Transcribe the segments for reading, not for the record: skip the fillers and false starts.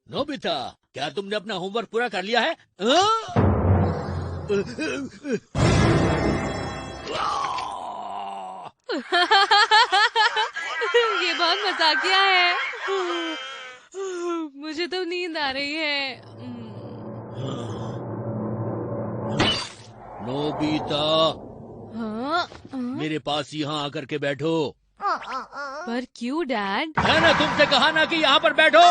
Nobita, क्या तुमने अपना होमवर्क पूरा कर लिया है? ये बहुत मजाकिया है। मुझे तो नींद आ रही है। नोबिता, हाँ? मेरे पास यहाँ आकर के बैठो। पर क्यों डैड? मैंने तुमसे कहा ना कि यहाँ पर बैठो।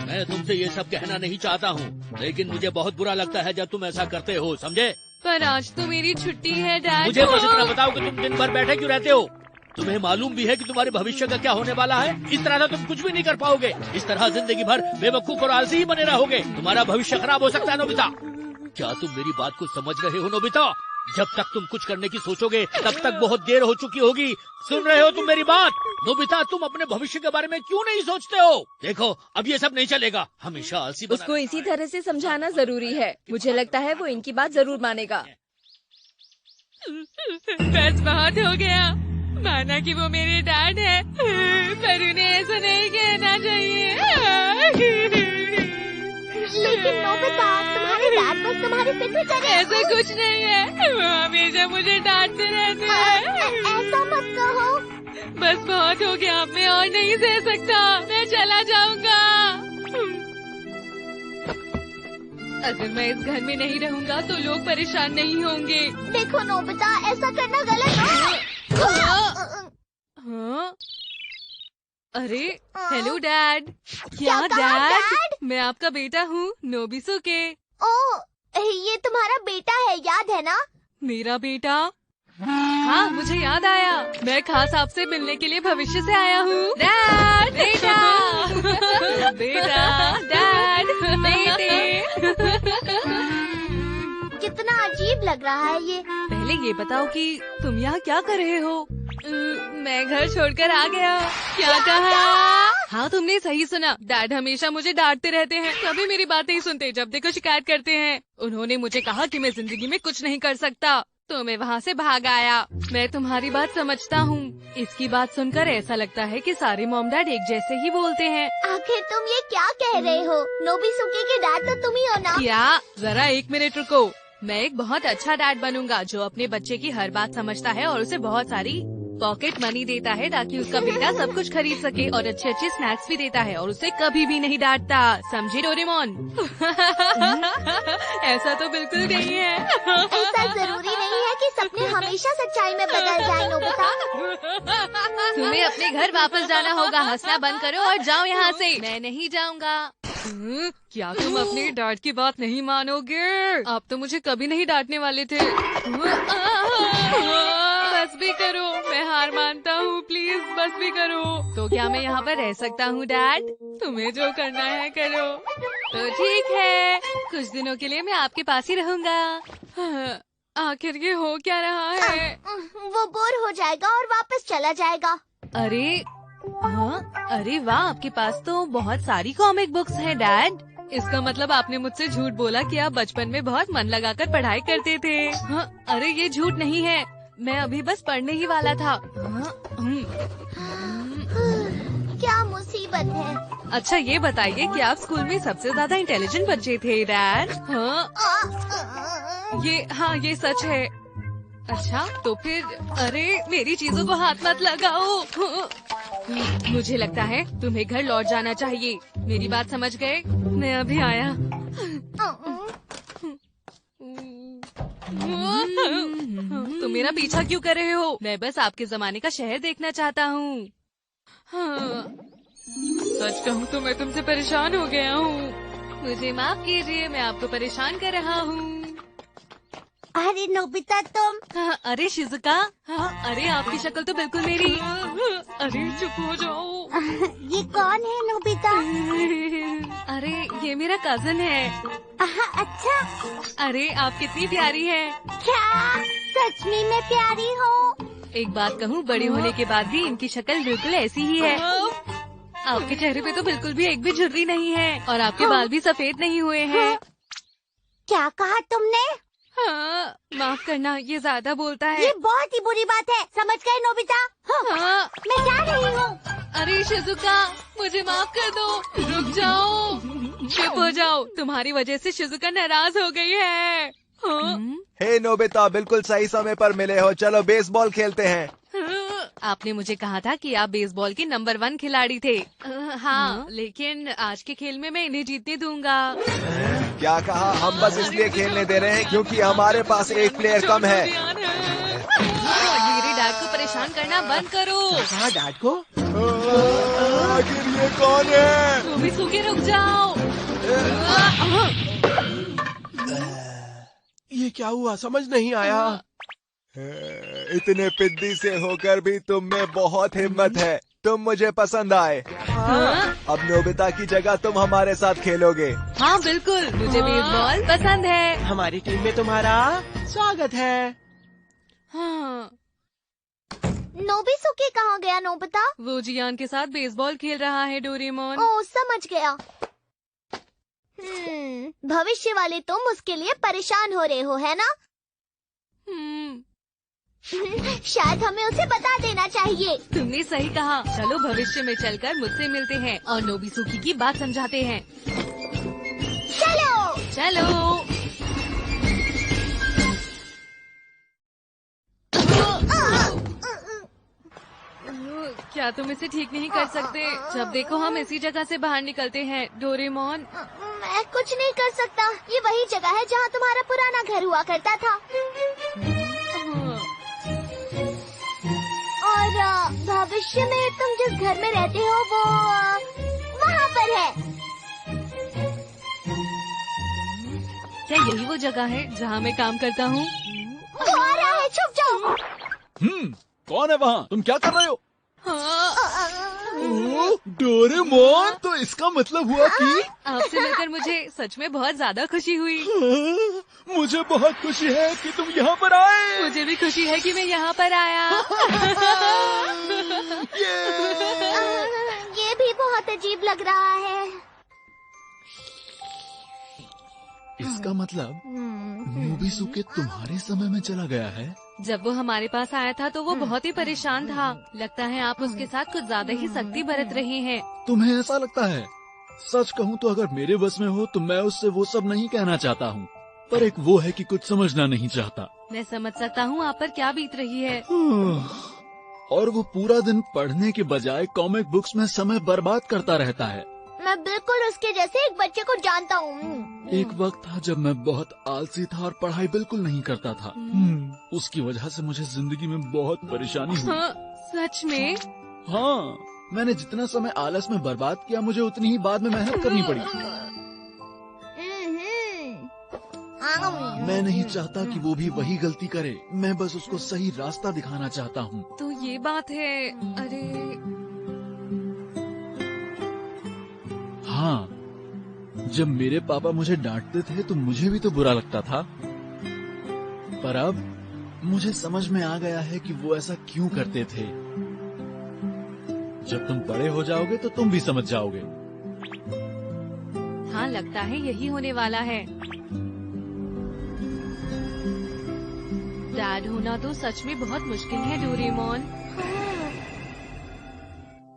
मैं तुमसे ये सब कहना नहीं चाहता हूँ, लेकिन मुझे बहुत बुरा लगता है जब तुम ऐसा करते हो, समझे? पर आज तो मेरी छुट्टी है डैड। मुझे बस इतना बताओ कि तुम दिन भर बैठे क्यों रहते हो? तुम्हें मालूम भी है कि तुम्हारे भविष्य का क्या होने वाला है? इस तरह से तुम कुछ भी नहीं कर पाओगे। इस तरह जिंदगी भर बेवकूफ और आलसी ही बने रहोगे। तुम्हारा भविष्य खराब हो सकता है नोबिता। क्या तुम मेरी बात को समझ रहे हो नोबिता? जब तक तुम कुछ करने की सोचोगे तब तक बहुत देर हो चुकी होगी। सुन रहे हो तुम मेरी बात? नोबिता, तुम अपने भविष्य के बारे में क्यों नहीं सोचते हो? देखो, अब ये सब नहीं चलेगा। हमेशा आलसी बना उसको इसी तरह से समझाना जरूरी है। मुझे लगता है वो इनकी बात जरूर मानेगा। बस बहुत हो गया। माना कि वो मेरे डैड है, पर उन्हें ऐसा नहीं कहना चाहिए। लेकिन नोबिता, तुम्हारे डैड बस तुम्हारी फिक्र करे। ऐसा कुछ नहीं है, वो हमेशा मुझे डांटते रहते हैं। ऐसा मत कहो। बस बहुत हो गया, अब मैं और नहीं सह सकता। मैं चला जाऊंगा। अगर मैं इस घर में नहीं रहूंगा तो लोग परेशान नहीं होंगे। देखो नोबिता, ऐसा करना गलत है। हाँ? अरे हेलो डैड। क्या कहा, डैड? मैं आपका बेटा हूँ, नोबिसुके। ओ, ये तुम्हारा बेटा है, याद है ना? मेरा बेटा? हाँ, मुझे याद आया। मैं खास आपसे मिलने के लिए भविष्य से आया हूँ। डैड, बेटा, बेटा, डैड, बेटे। कितना अजीब लग रहा है ये। पहले ये बताओ कि तुम यहाँ क्या कर रहे हो? मैं घर छोड़कर आ गया। क्या कहा? हाँ, तुमने सही सुना। डैड हमेशा मुझे डांटते रहते हैं, कभी मेरी बात नहीं सुनते, जब देखो शिकायत करते हैं। उन्होंने मुझे कहा कि मैं जिंदगी में कुछ नहीं कर सकता, तो मैं वहाँ से भाग आया। मैं तुम्हारी बात समझता हूँ। इसकी बात सुनकर ऐसा लगता है कि सारे मॉम डैड एक जैसे ही बोलते हैं। आखिर तुम ये क्या कह रहे हो? नोबिसुके के डैड तो तुम ही हो ना? क्या? जरा एक मिनट रुको। मैं एक बहुत अच्छा डैड बनूंगा जो अपने बच्चे की हर बात समझता है और उसे बहुत सारी पॉकेट मनी देता है ताकि उसका बेटा सब कुछ खरीद सके, और अच्छे अच्छे स्नैक्स भी देता है और उसे कभी भी नहीं डांटता। समझे डोरेमोन? ऐसा तो बिल्कुल नहीं है। ऐसा जरूरी नहीं है कि सपने हमेशा सच्चाई में बदल जाए नोबिता। तुम्हें अपने घर वापस जाना होगा। हंसना बंद करो और जाओ यहाँ से। मैं नहीं जाऊँगा। क्या तुम अपने डैड की बात नहीं मानोगे? आप तो मुझे कभी नहीं डांटने वाले थे। बस भी करो, मैं हार मानता हूँ, प्लीज बस भी करो। तो क्या मैं यहाँ पर रह सकता हूँ डैड? तुम्हें जो करना है करो। तो ठीक है, कुछ दिनों के लिए मैं आपके पास ही रहूँगा। आखिर ये हो क्या रहा है? वो बोर हो जाएगा और वापस चला जाएगा। अरे हाँ, अरे वाह, आपके पास तो बहुत सारी कॉमिक बुक्स हैं डैड। इसका मतलब आपने मुझसे झूठ बोला कि आप बचपन में बहुत मन लगाकर पढ़ाई करते थे। हाँ, अरे ये झूठ नहीं है, मैं अभी बस पढ़ने ही वाला था। क्या मुसीबत है। अच्छा ये बताइए कि आप स्कूल में सबसे ज्यादा इंटेलिजेंट बच्चे थे डैड? हाँ, ये सच है। अच्छा तो फिर, अरे मेरी चीजों को हाथ मत लगाओ। मुझे लगता है तुम्हें घर लौट जाना चाहिए। मेरी बात समझ गए? मैं अभी आया। तुम मेरा पीछा क्यों कर रहे हो? मैं बस आपके जमाने का शहर देखना चाहता हूँ। हाँ, सच कहूँ तो मैं तुमसे परेशान हो गया हूँ। मुझे माफ कीजिए, मैं आपको परेशान कर रहा हूँ। अरे नोबिता तुम। हाँ, अरे शिजुका। हाँ, अरे आपकी शक्ल तो बिल्कुल मेरी। अरे चुप हो जाओ। ये कौन है नोबिता? अरे ये मेरा कजन है। अच्छा। अरे आप कितनी प्यारी है। क्या सच में मैं प्यारी हूँ? एक बात कहूँ, बड़ी होने के बाद भी इनकी शक्ल बिल्कुल ऐसी ही है। आपके चेहरे पे तो बिल्कुल भी एक भी झुर्री नहीं है और आपके बाल भी सफेद नहीं हुए हैं। क्या कहा तुमने? हाँ, माफ करना, ये ज्यादा बोलता है। ये बहुत ही बुरी बात है, समझ गए नोबिता? हाँ, मैं जा रही हूँ। अरे शिजुका, मुझे माफ कर दो, रुक जाओ, चुप हो जाओ, तुम्हारी वजह से शिजुका नाराज हो गई है। हाँ? हे नोबिता, बिल्कुल सही समय पर मिले हो। चलो बेसबॉल खेलते हैं। आपने मुझे कहा था कि आप बेसबॉल के नंबर 1 खिलाड़ी थे। हाँ, लेकिन आज के खेल में मैं इन्हें जीतने दूंगा। क्या कहा? हम बस इसलिए खेलने दे रहे हैं क्योंकि हमारे पास एक प्लेयर कम है। मेरे डैड को परेशान करना बंद करो। कहा डैड को? आखिर ये कौन है? नोबिसुके रुक जाओ। ये क्या हुआ? समझ नहीं आया। इतने पिद्दी से होकर भी तुम में बहुत हिम्मत है। तुम मुझे पसंद आए। अब नोबिता की जगह तुम हमारे साथ खेलोगे। हाँ बिल्कुल, मुझे बेसबॉल पसंद है। हमारी टीम में तुम्हारा स्वागत है। हाँ, नोबिसुके कहाँ गया नोबिता? वो जियान के साथ बेसबॉल खेल रहा है डोरेमोन। ओह समझ गया। भविष्य वाले तुम उसके लिए परेशान हो रहे हो, है ना? शायद हमें उसे बता देना चाहिए। तुमने सही कहा। चलो भविष्य में चलकर मुझसे मिलते हैं और नोबिसुके की बात समझाते हैं। चलो चलो। क्या तुम इसे ठीक नहीं कर सकते? जब देखो हम इसी जगह से बाहर निकलते हैं डोरेमोन। मैं कुछ नहीं कर सकता। ये वही जगह है जहाँ तुम्हारा पुराना घर हुआ करता था। और भविष्य में तुम जिस घर में रहते हो वो वहाँ पर है। क्या यही वो जगह है जहाँ मैं काम करता हूँ? वो आ रहा है, छुप जाओ। कौन है वहाँ? तुम क्या कर रहे हो? हाँ। डोरेमोन, तो इसका मतलब हुआ कि आपसे मिलकर मुझे सच में बहुत ज्यादा खुशी हुई। मुझे बहुत खुशी है कि तुम यहाँ पर आए। मुझे भी खुशी है कि मैं यहाँ पर आया। ये भी बहुत अजीब लग रहा है। इसका मतलब नोबिसुके तुम्हारे समय में चला गया है। जब वो हमारे पास आया था तो वो बहुत ही परेशान था। लगता है आप उसके साथ कुछ ज्यादा ही सख्ती बरत रहे हैं। तुम्हें ऐसा लगता है? सच कहूँ तो अगर मेरे बस में हो तो मैं उससे वो सब नहीं कहना चाहता हूँ, पर एक वो है कि कुछ समझना नहीं चाहता। मैं समझ सकता हूँ आप पर क्या बीत रही है। और वो पूरा दिन पढ़ने के बजाय कॉमिक बुक्स में समय बर्बाद करता रहता है। मैं बिल्कुल उसके जैसे एक बच्चे को जानता हूँ। एक वक्त था जब मैं बहुत आलसी था और पढ़ाई बिल्कुल नहीं करता था। उसकी वजह से मुझे जिंदगी में बहुत परेशानी हुई। हाँ, सच में? हाँ, मैंने जितना समय आलस में बर्बाद किया मुझे उतनी ही बाद में मेहनत करनी पड़ी। मैं नहीं चाहता कि वो भी वही गलती करे। मैं बस उसको सही रास्ता दिखाना चाहता हूँ। तो ये बात है। अरे हाँ, जब मेरे पापा मुझे डांटते थे तो मुझे भी तो बुरा लगता था, पर अब मुझे समझ में आ गया है कि वो ऐसा क्यों करते थे। जब तुम बड़े हो जाओगे तो तुम भी समझ जाओगे। हाँ, लगता है यही होने वाला है। डैड होना तो सच में बहुत मुश्किल है डोरेमोन।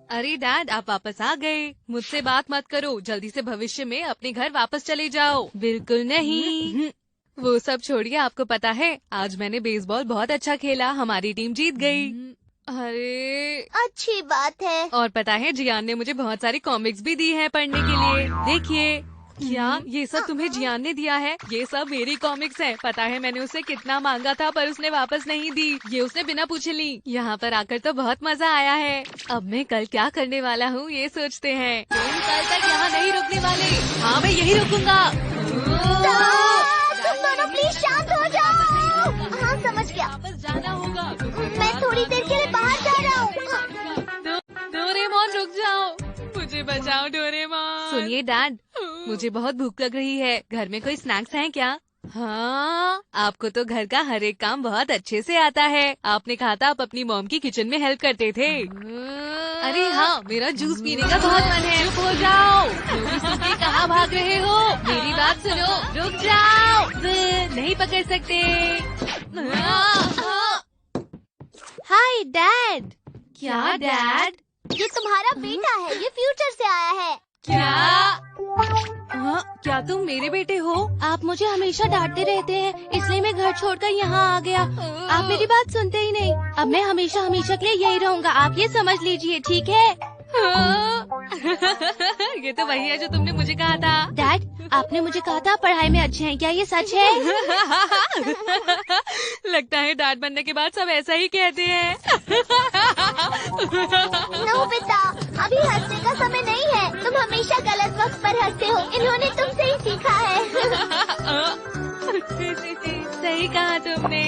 अरे डैड, आप वापस आ गए। मुझसे बात मत करो, जल्दी से भविष्य में अपने घर वापस चले जाओ। बिल्कुल नहीं। वो सब छोड़िए, आपको पता है आज मैंने बेसबॉल बहुत अच्छा खेला, हमारी टीम जीत गई। अरे अच्छी बात है। और पता है जियान ने मुझे बहुत सारी कॉमिक्स भी दी है पढ़ने के लिए। देखिए। क्या ये सब तुम्हें जियान ने दिया है? ये सब मेरी कॉमिक्स है। पता है मैंने उसे कितना मांगा था पर उसने वापस नहीं दी। ये उसने बिना पूछे ली। यहाँ पर आकर तो बहुत मजा आया है। अब मैं कल क्या करने वाला हूँ ये सोचते हैं। तुम कल तक यहाँ नहीं रुकने वाले। हाँ, मैं यही रुकूंगा। तुम दोनों प्लीज शांत हो जाओ। हाँ समझ गया। वापस जाना होगा। मैं थोड़ी देर के लिए बाहर जा रहा हूँ। डोरेमोन रुक जाओ, मुझे बचाओ डोरेमोन। सुनिए डैड, मुझे बहुत भूख लग रही है। घर में कोई स्नैक्स हैं क्या? हाँ, आपको तो घर का हर एक काम बहुत अच्छे से आता है। आपने कहा था आप अपनी मॉम की किचन में हेल्प करते थे। अरे हाँ, मेरा जूस पीने का बहुत मन है। चुप हो जाओ। नोबिसुके कहाँ भाग रहे हो? मेरी बात सुनो, रुक जाओ। नहीं पकड़ सकते। Hi dad. क्या डैड? ये तुम्हारा बेटा है, ये फ्यूचर से आया है। क्या तुम मेरे बेटे हो? आप मुझे हमेशा डांटते रहते हैं, इसलिए मैं घर छोड़कर यहाँ आ गया। आप मेरी बात सुनते ही नहीं। अब मैं हमेशा हमेशा के लिए यही रहूँगा, आप ये समझ लीजिए, ठीक है? ये तो वही है जो तुमने मुझे कहा था। डैड, आपने मुझे कहा था पढ़ाई में अच्छे हैं, क्या ये सच है? लगता है डैड बनने के बाद सब ऐसा ही कहते हैं। नोबिता, अभी हंसने का समय नहीं है। तुम हमेशा गलत वक्त पर हंसते हो। इन्होंने तुमसे ही सीखा है। सही कहा तुमने।